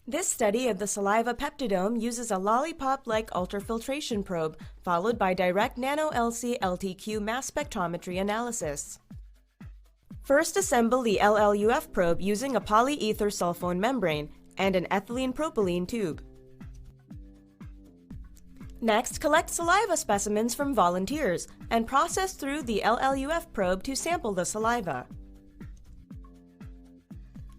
This study of the saliva peptidome uses a Lollipop-Like ultrafiltration probe, followed by direct NanoLC-LTQ mass spectrometry analysis. First, assemble the LLUF probe using a polyether sulfone membrane and an ethylene propylene tube. Next, collect saliva specimens from volunteers and process through the LLUF probe to sample the saliva.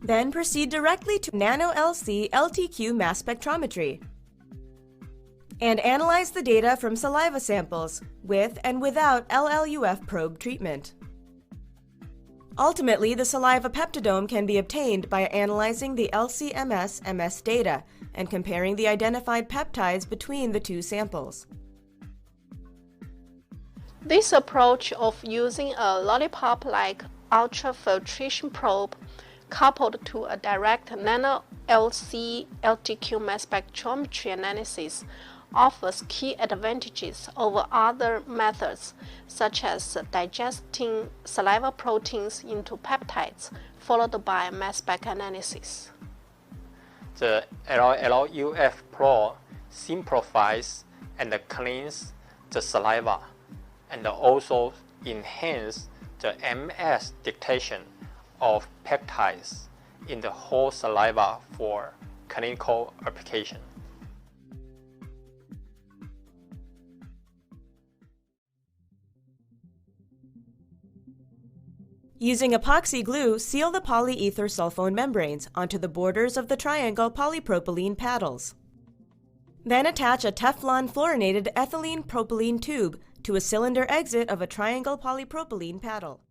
Then proceed directly to NanoLC-LTQ mass spectrometry and analyze the data from saliva samples with and without LLUF probe treatment. Ultimately, the saliva peptidome can be obtained by analyzing the LC-MS data and comparing the identified peptides between the two samples. This approach of using a Lollipop-like ultrafiltration probe coupled to a direct NanoLC-LTQ mass spectrometry analysis offers key advantages over other methods, such as digesting saliva proteins into peptides, followed by mass spec analysis. The LLUF probe simplifies and cleans the saliva and also enhances the MS detection of peptides in the whole saliva for clinical application. Using epoxy glue, seal the polyether sulfone membranes onto the borders of the triangle polypropylene paddles. Then attach a Teflon fluorinated ethylene propylene tube to a cylinder exit of a triangle polypropylene paddle.